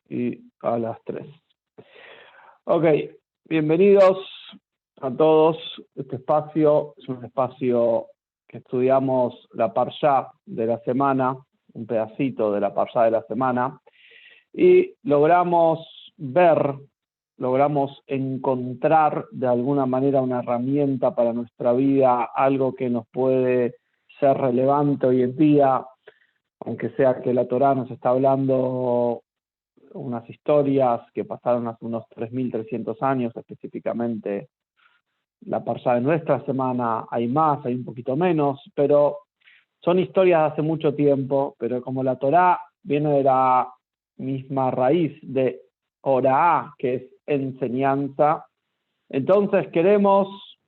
y a las 3. Ok, bienvenidos a todos. Este espacio es un espacio que estudiamos la Parshá de la semana, un pedacito de la Parshá de la semana, y logramos encontrar de alguna manera una herramienta para nuestra vida, algo que nos puede ser relevante hoy en día, aunque sea que la Torá nos está hablando unas historias que pasaron hace unos 3.300 años, específicamente la Parshá de nuestra semana. Hay más, hay un poquito menos, pero son historias de hace mucho tiempo. Pero como la Torá viene de la misma raíz de Oraá, que es enseñanza, entonces queremos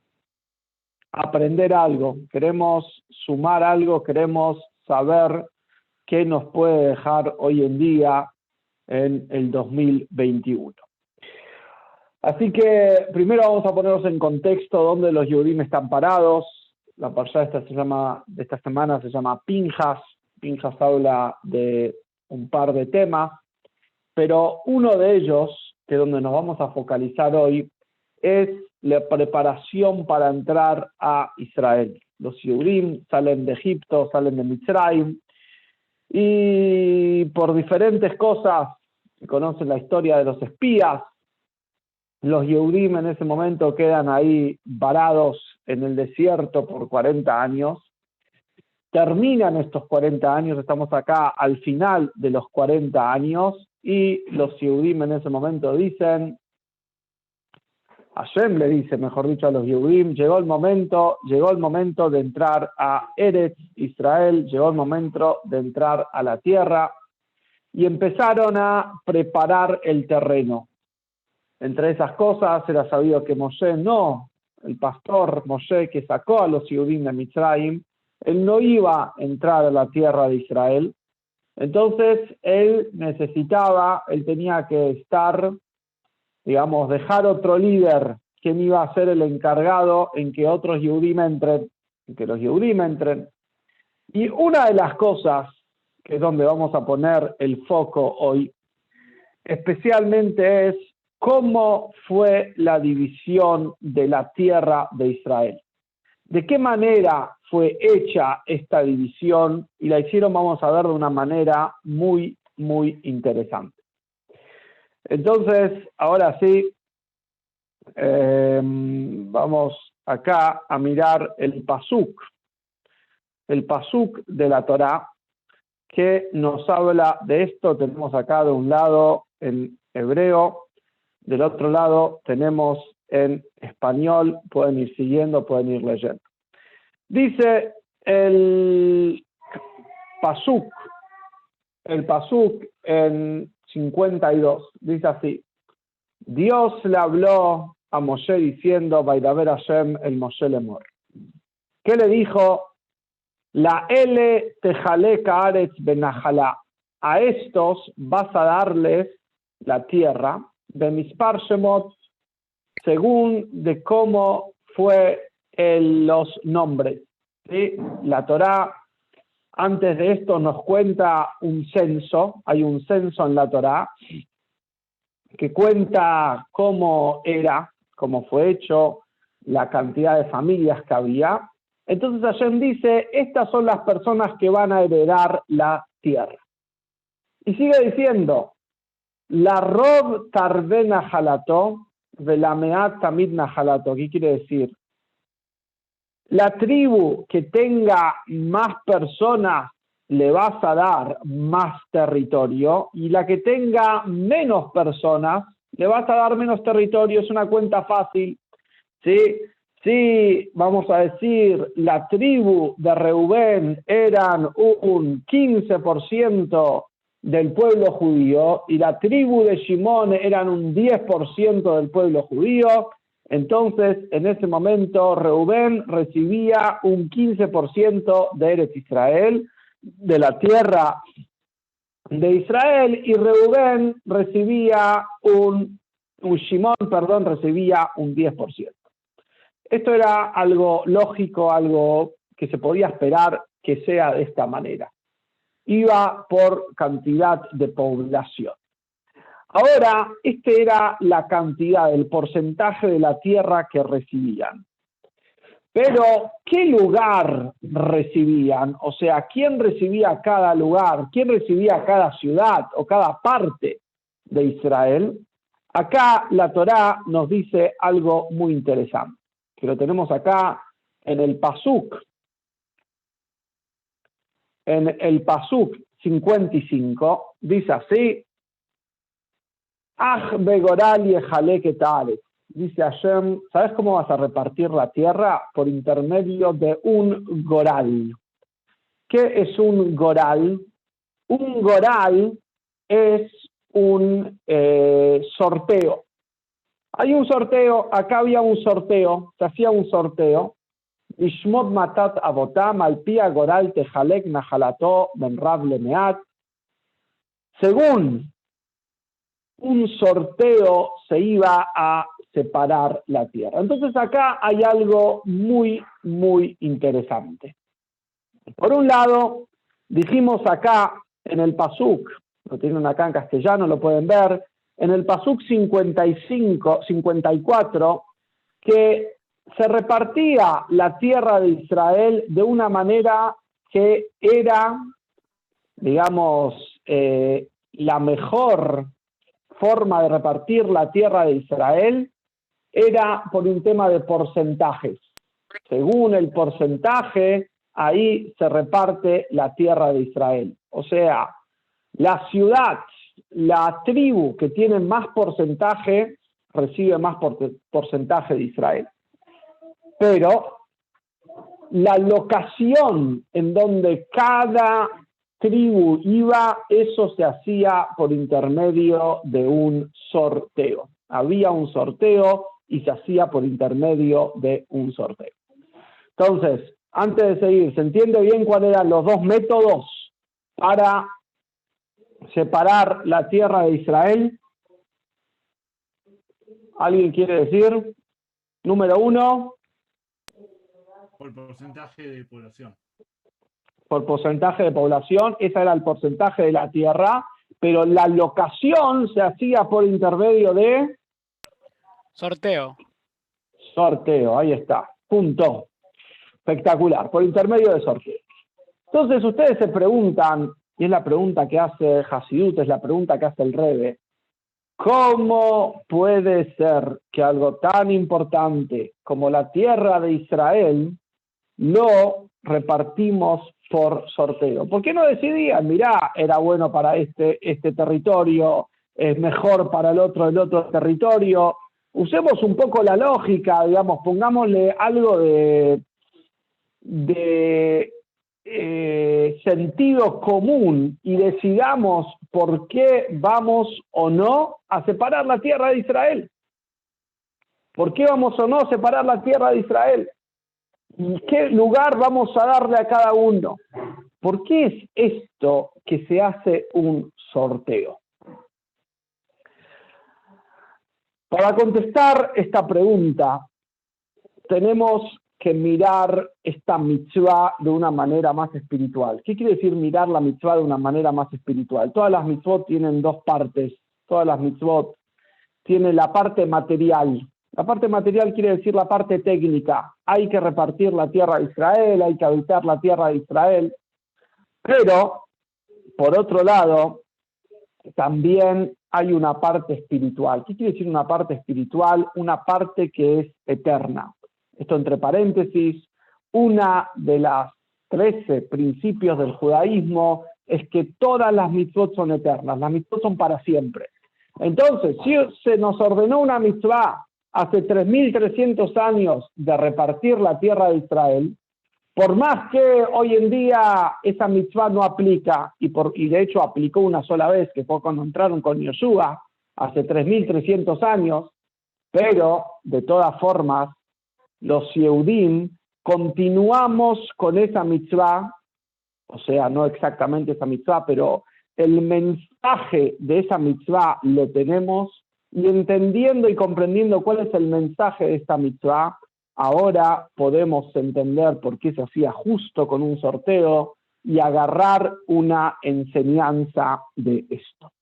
aprender algo, queremos sumar algo, queremos saber qué nos puede dejar hoy en día en el 2021. Así que primero vamos a ponernos en contexto dónde los Yehudim están parados. La parshá de esta semana se llama Pinjas. Pinjas habla de un par de temas, pero uno de ellos, que es donde nos vamos a focalizar hoy, es la preparación para entrar a Israel. Los Yehudim salen de Egipto, salen de Mitzrayim, y por diferentes cosas, si conocen la historia de los espías, los Yehudim en ese momento quedan ahí varados en el desierto por 40 años. Terminan estos 40 años, estamos acá al final de los 40 años, y los Yehudim en ese momento dicen, Hashem le dice, mejor dicho, a los Yehudim, llegó el momento de entrar a Eretz Israel, llegó el momento de entrar a la tierra, y empezaron a preparar el terreno. Entre esas cosas era sabido que Moshe el pastor Moshe que sacó a los Yehudim de Mitzrayim, él no iba a entrar a la tierra de Israel. Entonces él tenía que estar, dejar otro líder, quien iba a ser el encargado en que otros Yehudim entren, Y una de las cosas, que es donde vamos a poner el foco hoy, especialmente es cómo fue la división de la tierra de Israel. ¿De qué manera fue hecha esta división? Y la hicieron, vamos a ver, de una manera muy, muy interesante. Entonces, ahora sí, vamos acá a mirar el pasuk de la Torá, que nos habla de esto. Tenemos acá de un lado en hebreo, del otro lado tenemos en español. Pueden ir siguiendo, pueden ir leyendo. Dice el pasuk en 52, dice así: Dios le habló a Moshe diciendo, Vaidaber Hashem el Moshe lemor. ¿Qué le dijo? La L tejale kaaretz benajalá. A estos vas a darles la tierra, de mispar shemot, según de cómo fue los nombres. ¿Sí? La Torá, antes de esto, nos cuenta un censo. Hay un censo en la Torá que cuenta cómo fue hecho, la cantidad de familias que había. Entonces Hashem dice, estas son las personas que van a heredar la tierra. Y sigue diciendo, la rob tarbe nahalato, velameat tamid nahalato. ¿Qué quiere decir? La tribu que tenga más personas le vas a dar más territorio, y la que tenga menos personas le vas a dar menos territorio. Es una cuenta fácil, ¿sí? Sí, vamos a decir, la tribu de Reubén eran un 15% del pueblo judío y la tribu de Shimón eran un 10% del pueblo judío. Entonces, en ese momento, Reubén recibía un 15% de Eretz Israel, de la tierra de Israel, y Reubén recibía Shimón recibía un 10%. Esto era algo lógico, algo que se podía esperar que sea de esta manera. Iba por cantidad de población. Ahora, este era la cantidad, el porcentaje de la tierra que recibían. Pero, ¿qué lugar recibían? O sea, ¿quién recibía cada lugar? ¿Quién recibía cada ciudad o cada parte de Israel? Acá la Torá nos dice algo muy interesante, que lo tenemos acá en el Pasuk. En el Pasuk 55, dice así, Aj begoral y que tal. Dice Hashem, ¿sabes cómo vas a repartir la tierra? Por intermedio de un goral. ¿Qué es un goral? Un goral es un sorteo. Hay un sorteo, acá había un sorteo, se hacía un sorteo. Ishmot matat abotam al pia goral tejalek nahalato ben rab lemeat. Según un sorteo se iba a separar la tierra. Entonces acá hay algo muy, muy interesante. Por un lado, dijimos acá en el Pasuk, lo tienen acá en castellano, lo pueden ver, en el Pasuk 54, que se repartía la tierra de Israel de una manera que era, digamos, la mejor forma de repartir la tierra de Israel era por un tema de porcentajes. Según el porcentaje, ahí se reparte la tierra de Israel. O sea, la ciudad, la tribu que tiene más porcentaje, recibe más porcentaje de Israel. Pero la locación en donde cada tribu iba, eso se hacía por intermedio de un sorteo. Había un sorteo y se hacía por intermedio de un sorteo. Entonces, antes de seguir, ¿se entiende bien cuáles eran los dos métodos para separar la tierra de Israel? ¿Alguien quiere decir? Número uno. Por porcentaje de población. Por porcentaje de población, ese era el porcentaje de la tierra, pero la locación se hacía por intermedio de sorteo. Sorteo, ahí está, punto. Espectacular, por intermedio de sorteo. Entonces ustedes se preguntan, y es la pregunta que hace Hasidut, es la pregunta que hace el Rebbe, ¿cómo puede ser que algo tan importante como la tierra de Israel lo repartimos por sorteo? ¿Por qué no decidían? Mirá, era bueno para este territorio, es mejor para el otro territorio. Usemos un poco la lógica, digamos, pongámosle algo de sentido común y decidamos por qué vamos o no a separar la tierra de Israel. ¿Por qué vamos o no a separar la tierra de Israel? ¿Y qué lugar vamos a darle a cada uno? ¿Por qué es esto que se hace un sorteo? Para contestar esta pregunta, tenemos que mirar esta mitzvah de una manera más espiritual. ¿Qué quiere decir mirar la mitzvah de una manera más espiritual? Todas las mitzvot tienen dos partes. Todas las mitzvot tienen la parte material. La parte material quiere decir la parte técnica. Hay que repartir la tierra de Israel, hay que habitar la tierra de Israel. Pero, por otro lado, también hay una parte espiritual. ¿Qué quiere decir una parte espiritual? Una parte que es eterna. Esto entre paréntesis, una de las 13 principios del judaísmo es que todas las mitzvot son eternas, las mitzvot son para siempre. Entonces, si se nos ordenó una mitzvah hace 3.300 años de repartir la tierra de Israel, por más que hoy en día esa mitzvah no aplica, y de hecho aplicó una sola vez, que fue cuando entraron con Yoshua, hace 3.300 años, pero de todas formas, los Yehudim continuamos con esa mitzvah, o sea, no exactamente esa mitzvah, pero el mensaje de esa mitzvah lo tenemos, y entendiendo y comprendiendo cuál es el mensaje de esta mitzvah, ahora podemos entender por qué se hacía justo con un sorteo y agarrar una enseñanza de esto.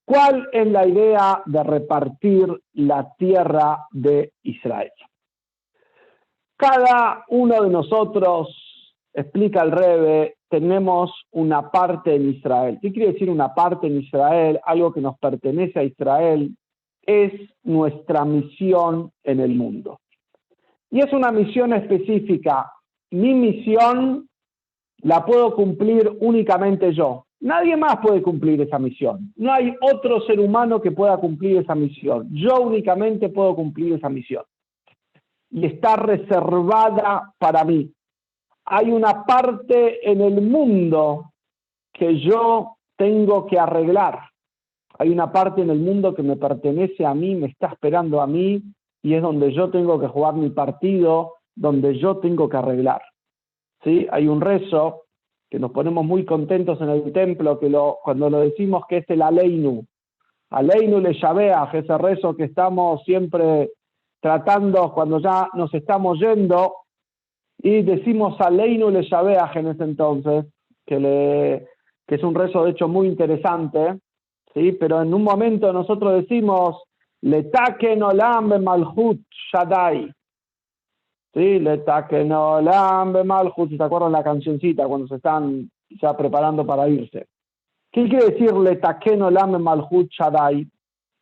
¿Cuál es la idea de repartir la tierra de Israel? Cada uno de nosotros, explica el Rebbe, tenemos una parte en Israel. ¿Qué quiere decir una parte en Israel? Algo que nos pertenece a Israel. Es nuestra misión en el mundo. Y es una misión específica. Mi misión la puedo cumplir únicamente yo. Nadie más puede cumplir esa misión. No hay otro ser humano que pueda cumplir esa misión. Yo únicamente puedo cumplir esa misión. Y está reservada para mí. Hay una parte en el mundo que yo tengo que arreglar. Hay una parte en el mundo que me pertenece a mí, me está esperando a mí, y es donde yo tengo que jugar mi partido, donde yo tengo que arreglar. ¿Sí? Hay un rezo que nos ponemos muy contentos en el templo, que cuando lo decimos que es el Aleinu le Shabeach, ese rezo que estamos siempre tratando cuando ya nos estamos yendo, y decimos Aleinu le Shabeach en ese entonces, que es un rezo de hecho muy interesante, ¿sí? Pero en un momento nosotros decimos Letaken Olam Bemalchut Shaddai, ¿sí? Letaken Olam Bemalchut, si se acuerdan la cancioncita cuando se están ya preparando para irse. ¿Qué quiere decir Letaken Olam Bemalchut Shaddai?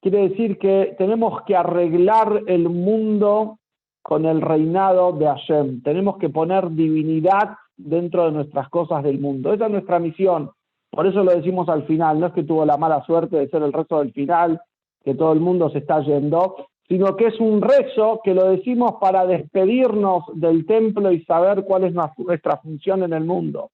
Quiere decir que tenemos que arreglar el mundo con el reinado de Hashem. Tenemos que poner divinidad dentro de nuestras cosas del mundo. Esa es nuestra misión. Por eso lo decimos al final. No es que tuvo la mala suerte de ser el rezo del final, que todo el mundo se está yendo, sino que es un rezo que lo decimos para despedirnos del templo y saber cuál es nuestra función en el mundo.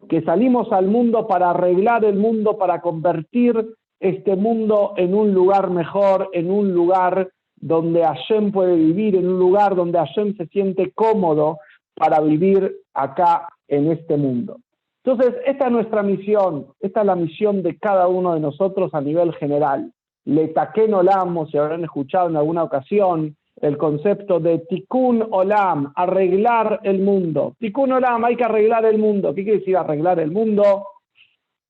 Que salimos al mundo para arreglar el mundo, para convertir este mundo en un lugar mejor, en un lugar donde Hashem puede vivir, en un lugar donde Hashem se siente cómodo para vivir acá en este mundo. Entonces, esta es nuestra misión, esta es la misión de cada uno de nosotros a nivel general. Letaken Olam, si habrán escuchado en alguna ocasión, el concepto de Tikkun Olam, arreglar el mundo. Tikkun Olam, hay que arreglar el mundo. ¿Qué quiere decir arreglar el mundo?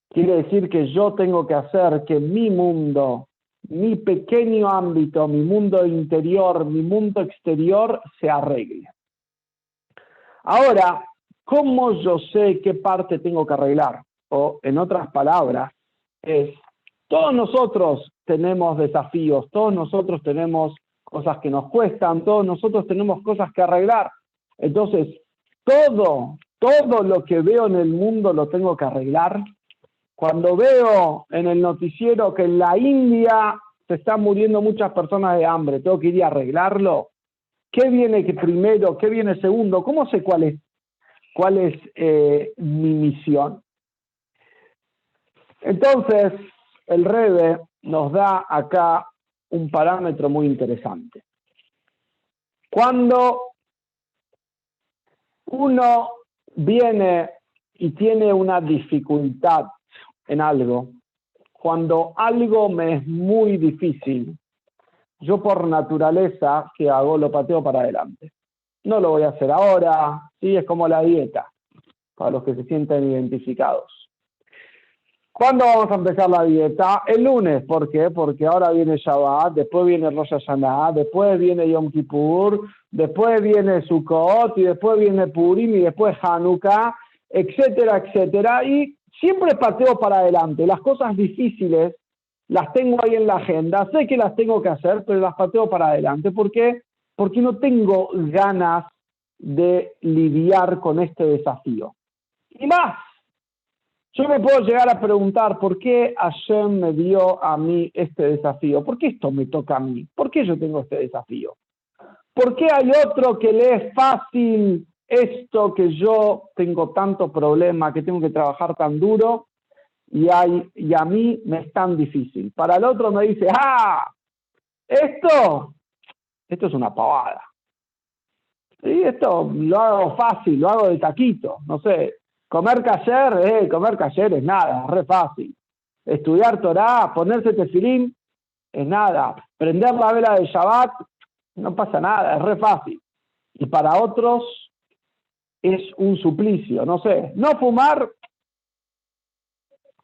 Quiere decir que yo tengo que hacer que mi mundo, mi pequeño ámbito, mi mundo interior, mi mundo exterior se arregle. Ahora, ¿cómo yo sé qué parte tengo que arreglar? O, en otras palabras, todos nosotros tenemos desafíos, todos nosotros tenemos cosas que nos cuestan, todos nosotros tenemos cosas que arreglar. Entonces, todo lo que veo en el mundo lo tengo que arreglar. Cuando veo en el noticiero que en la India se están muriendo muchas personas de hambre, ¿tengo que ir a arreglarlo? ¿Qué viene primero? ¿Qué viene segundo? ¿Cómo sé cuál es mi misión? Entonces, el Rebbe nos da acá un parámetro muy interesante. Cuando uno viene y tiene una dificultad en algo, cuando algo me es muy difícil, yo por naturaleza, ¿qué hago? Lo pateo para adelante. No lo voy a hacer ahora, ¿sí? Es como la dieta, para los que se sienten identificados. ¿Cuándo vamos a empezar la dieta? El lunes. ¿Por qué? Porque ahora viene Shabbat, después viene Rosh Hashanah, después viene Yom Kippur, después viene Sukkot, y después viene Purim, y después Hanukkah, etcétera, etcétera. Y siempre pateo para adelante. Las cosas difíciles las tengo ahí en la agenda. Sé que las tengo que hacer, pero las pateo para adelante. ¿Por qué? Porque no tengo ganas de lidiar con este desafío. Y más, yo me puedo llegar a preguntar por qué Hashem me dio a mí este desafío. ¿Por qué esto me toca a mí? ¿Por qué yo tengo este desafío? ¿Por qué hay otro que le es fácil esto que yo tengo tanto problema, que tengo que trabajar tan duro, y a mí me es tan difícil? Para el otro me dice, esto es una pavada. ¿Sí? Esto lo hago fácil, lo hago de taquito, no sé. Comer kasher es nada, es re fácil. Estudiar Torah, ponerse tefilín, es nada. Prender la vela de Shabbat, no pasa nada, es re fácil. Y para otros es un suplicio, no sé. No fumar,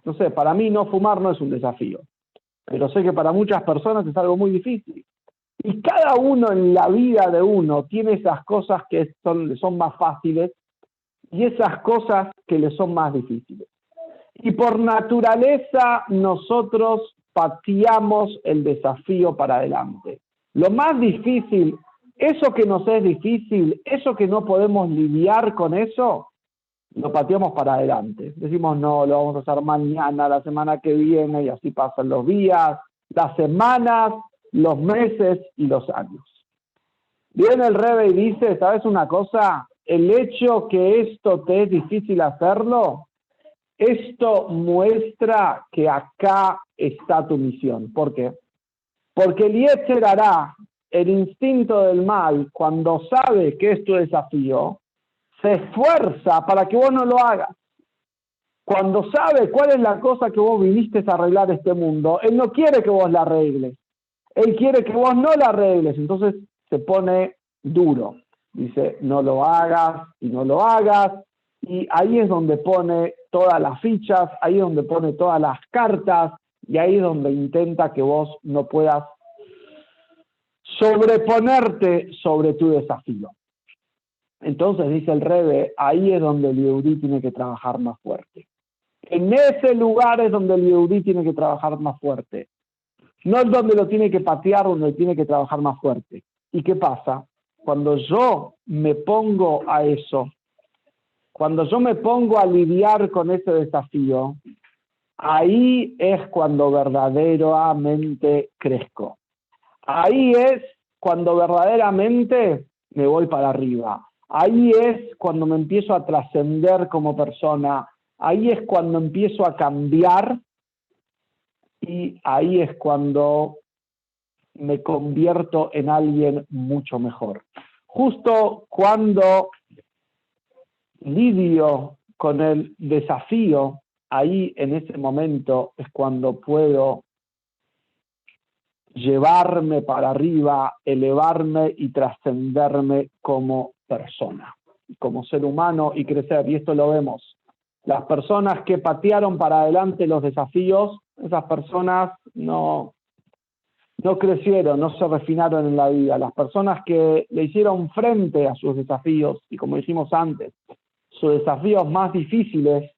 no sé, para mí no fumar no es un desafío. pero sé que para muchas personas es algo muy difícil. Y cada uno en la vida de uno tiene esas cosas que son más fáciles y esas cosas que le son más difíciles. Y por naturaleza nosotros pateamos el desafío para adelante. Lo más difícil, eso que nos es difícil, eso que no podemos lidiar con eso, lo pateamos para adelante. Decimos, no, lo vamos a hacer mañana, la semana que viene, y así pasan los días, las semanas, los meses y los años. Viene el Rebbe y dice, ¿sabes una cosa? El hecho que esto te es difícil hacerlo, esto muestra que acá está tu misión. ¿Por qué? Porque el Yetzer Hará, el instinto del mal, cuando sabe que es tu desafío, se esfuerza para que vos no lo hagas. Cuando sabe cuál es la cosa que vos viniste a arreglar este mundo, él no quiere que vos la arregles. Él quiere que vos no la arregles. Entonces se pone duro. Dice, no lo hagas y no lo hagas. Y ahí es donde pone todas las fichas, ahí es donde pone todas las cartas, y ahí es donde intenta que vos no puedas sobreponerte sobre tu desafío. Entonces, dice el Rebbe, ahí es donde el Yehudí tiene que trabajar más fuerte. En ese lugar es donde el Yehudí tiene que trabajar más fuerte. No es donde lo tiene que patear, donde tiene que trabajar más fuerte. ¿Y qué pasa? Cuando yo me pongo a eso, cuando yo me pongo a lidiar con ese desafío, ahí es cuando verdaderamente crezco. Ahí es cuando verdaderamente me voy para arriba. Ahí es cuando me empiezo a trascender como persona. Ahí es cuando empiezo a cambiar y ahí es cuando me convierto en alguien mucho mejor. Justo cuando lidio con el desafío, ahí en ese momento es cuando puedo llevarme para arriba, elevarme y trascenderme como persona, como ser humano y crecer. Y esto lo vemos. Las personas que patearon para adelante los desafíos, esas personas no crecieron, no se refinaron en la vida. Las personas que le hicieron frente a sus desafíos, y como dijimos antes, sus desafíos más difíciles,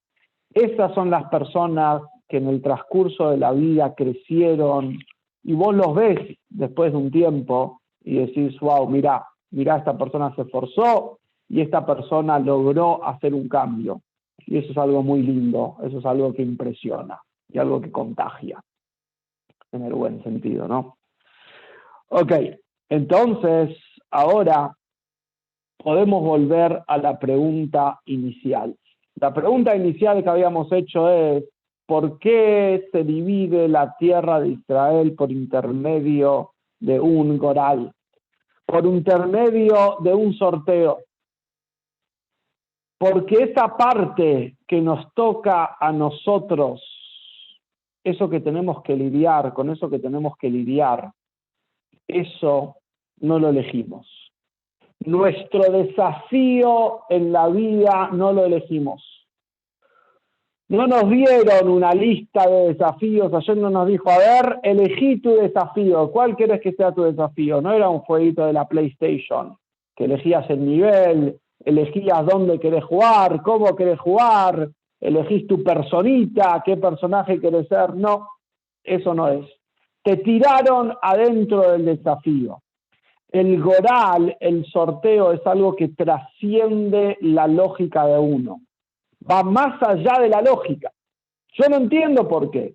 esas son las personas que en el transcurso de la vida crecieron, y vos los ves después de un tiempo y decís, wow, mira, esta persona se esforzó y esta persona logró hacer un cambio. Y eso es algo muy lindo, eso es algo que impresiona y algo que contagia, en el buen sentido, ¿no? Ok, entonces, ahora podemos volver a la pregunta inicial. La pregunta inicial que habíamos hecho es, ¿por qué se divide la tierra de Israel por intermedio de un goral? Por intermedio de un sorteo. Porque esa parte que nos toca a nosotros, eso que tenemos que lidiar, con eso que tenemos que lidiar, eso no lo elegimos. Nuestro desafío en la vida no lo elegimos. No nos dieron una lista de desafíos, ayer no nos dijo, a ver, elegí tu desafío, ¿cuál querés que sea tu desafío? No era un jueguito de la PlayStation, que elegías el nivel, elegías dónde querés jugar, cómo querés jugar, elegís tu personita, qué personaje querés ser. No, eso no es. Te tiraron adentro del desafío. El goral, el sorteo, es algo que trasciende la lógica de uno. Va más allá de la lógica. Yo no entiendo por qué.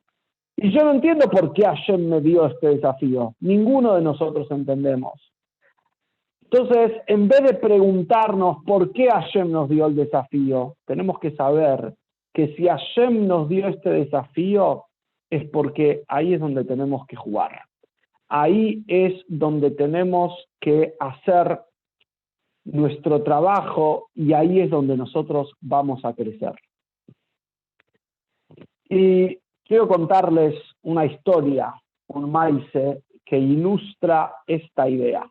Y yo no entiendo por qué Hashem me dio este desafío. Ninguno de nosotros entendemos. Entonces, en vez de preguntarnos por qué Hashem nos dio el desafío, tenemos que saber que si Hashem nos dio este desafío, es porque ahí es donde tenemos que jugar. Ahí es donde tenemos que hacer nuestro trabajo y ahí es donde nosotros vamos a crecer. Y quiero contarles una historia, un maíz que ilustra esta idea.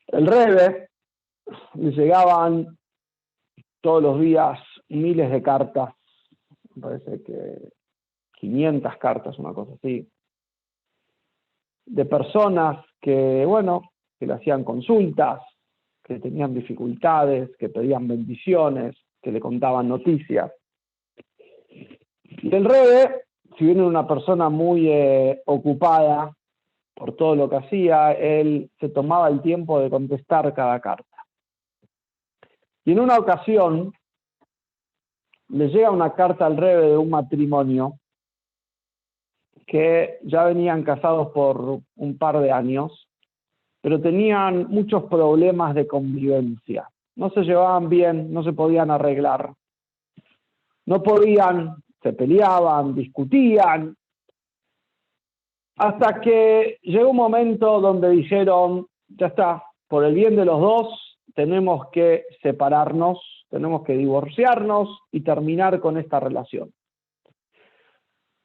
El Rebbe le llegaban todos los días miles de cartas, me parece que 500 cartas, una cosa así, de personas que, bueno, que le hacían consultas, que tenían dificultades, que pedían bendiciones, que le contaban noticias. Y el Rebbe, si bien era una persona muy ocupada por todo lo que hacía, él se tomaba el tiempo de contestar cada carta. Y en una ocasión le llega una carta al Rebbe de un matrimonio que ya venían casados por un par de años, pero tenían muchos problemas de convivencia. No se llevaban bien, no se podían arreglar. No podían, se peleaban, discutían, hasta que llegó un momento donde dijeron, ya está, por el bien de los dos, tenemos que separarnos, tenemos que divorciarnos y terminar con esta relación.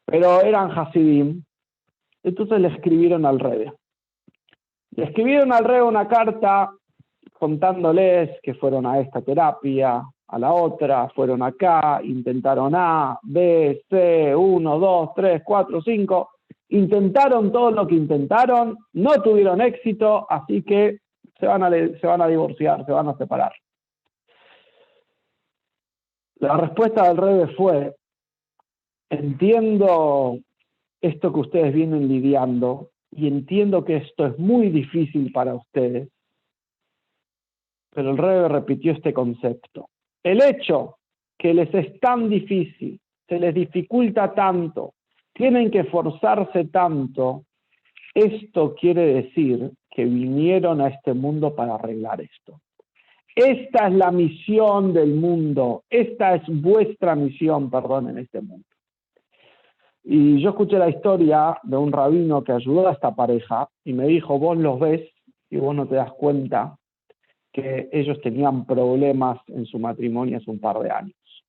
Pero eran Hasidim, entonces le escribieron al Rebbe. Le escribieron al Rebbe una carta contándoles que fueron a esta terapia, a la otra, fueron acá, intentaron A, B, C, 1, 2, 3, 4, 5, intentaron todo lo que intentaron, no tuvieron éxito, así que se van a divorciar, se van a separar. La respuesta del Rebbe fue, entiendo esto que ustedes vienen lidiando y entiendo que esto es muy difícil para ustedes, pero el Rebbe repitió este concepto. El hecho que les es tan difícil, se les dificulta tanto, tienen que esforzarse tanto, esto quiere decir que vinieron a este mundo para arreglar esto. Esta es la misión del mundo, esta es vuestra misión, perdón, en este mundo. Y yo escuché la historia de un rabino que ayudó a esta pareja y me dijo, vos los ves y vos no te das cuenta que ellos tenían problemas en su matrimonio hace un par de años.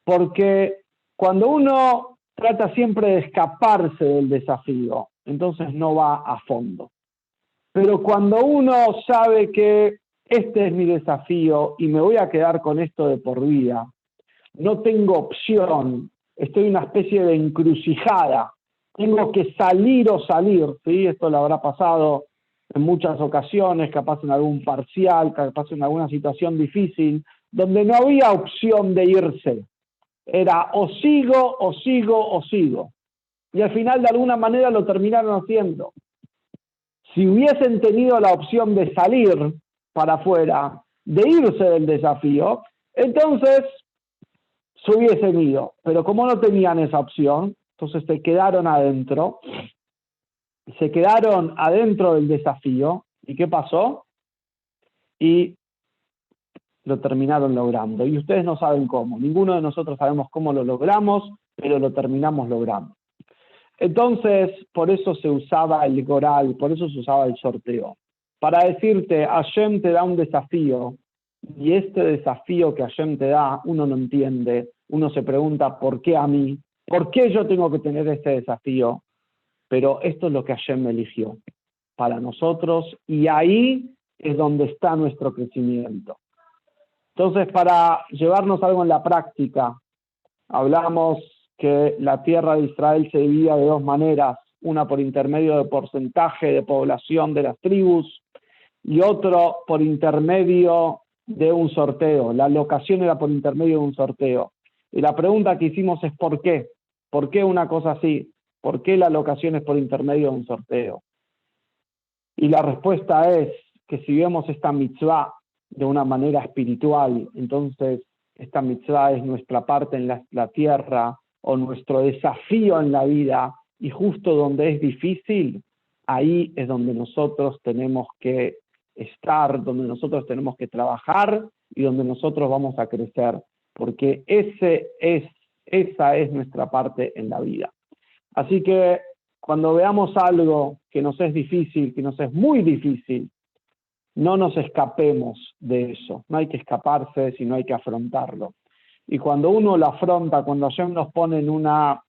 Porque cuando uno trata siempre de escaparse del desafío, entonces no va a fondo. Pero cuando uno sabe que este es mi desafío y me voy a quedar con esto de por vida, no tengo opción, estoy en una especie de encrucijada, tengo que salir o salir, ¿sí? Esto le habrá pasado en muchas ocasiones, capaz en algún parcial, capaz en alguna situación difícil, donde no había opción de irse. Era o sigo, o sigo, o sigo. Y al final de alguna manera lo terminaron haciendo. Si hubiesen tenido la opción de salir para afuera, de irse del desafío, entonces se hubiesen ido. Pero como no tenían esa opción, entonces se quedaron adentro del desafío. ¿Y qué pasó? Y lo terminaron logrando. Y ustedes no saben cómo. Ninguno de nosotros sabemos cómo lo logramos, pero lo terminamos logrando. Entonces, por eso se usaba el goral, por eso se usaba el sorteo. Para decirte, Hashem te da un desafío, y este desafío que Hashem te da, uno no entiende. Uno se pregunta, ¿por qué a mí? ¿Por qué yo tengo que tener este desafío? Pero esto es lo que Hashem me eligió para nosotros, y ahí es donde está nuestro crecimiento. Entonces, para llevarnos algo en la práctica, hablamos que la tierra de Israel se dividía de dos maneras, una por intermedio de porcentaje de población de las tribus y otro por intermedio de un sorteo. La alocación era por intermedio de un sorteo. Y la pregunta que hicimos es ¿por qué? ¿Por qué una cosa así? ¿Por qué la alocación es por intermedio de un sorteo? Y la respuesta es que si vemos esta mitzvah de una manera espiritual, entonces esta mitzvah es nuestra parte en la tierra o nuestro desafío en la vida, y justo donde es difícil, ahí es donde nosotros tenemos que estar, donde nosotros tenemos que trabajar y donde nosotros vamos a crecer, porque esa es nuestra parte en la vida. Así que cuando veamos algo que nos es difícil, que nos es muy difícil, no nos escapemos de eso. No hay que escaparse, sino hay que afrontarlo. Y cuando uno lo afronta, cuando Hashem nos pone en una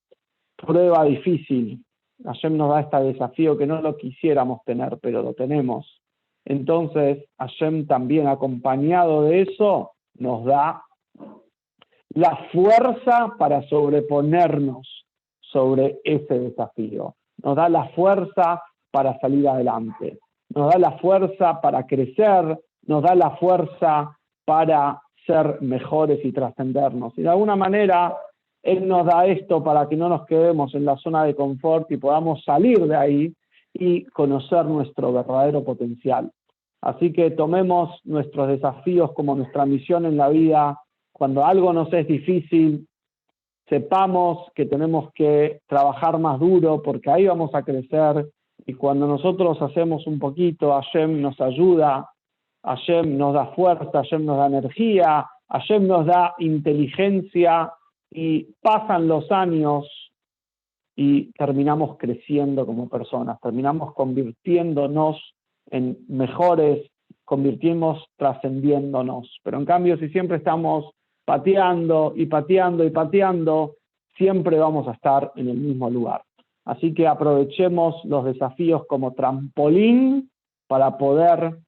prueba difícil, Hashem nos da este desafío que no lo quisiéramos tener, pero lo tenemos. Entonces, Hashem también, acompañado de eso, nos da la fuerza para sobreponernos, sobre ese desafío. Nos da la fuerza para salir adelante, nos da la fuerza para crecer, nos da la fuerza para ser mejores y trascendernos. Y de alguna manera, Él nos da esto para que no nos quedemos en la zona de confort y podamos salir de ahí y conocer nuestro verdadero potencial. Así que tomemos nuestros desafíos como nuestra misión en la vida. Cuando algo nos es difícil, sepamos que tenemos que trabajar más duro porque ahí vamos a crecer. Y cuando nosotros hacemos un poquito, Hashem nos ayuda, Hashem nos da fuerza, Hashem nos da energía, Hashem nos da inteligencia y pasan los años y terminamos creciendo como personas, terminamos convirtiéndonos en mejores, convirtiéndonos, trascendiéndonos. Pero en cambio, si siempre estamos pateando y pateando y pateando, siempre vamos a estar en el mismo lugar. Así que aprovechemos los desafíos como trampolín para poder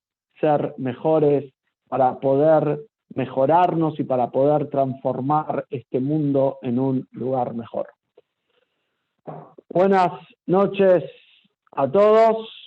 ser mejores, para poder mejorarnos y para poder transformar este mundo en un lugar mejor. Buenas noches a todos.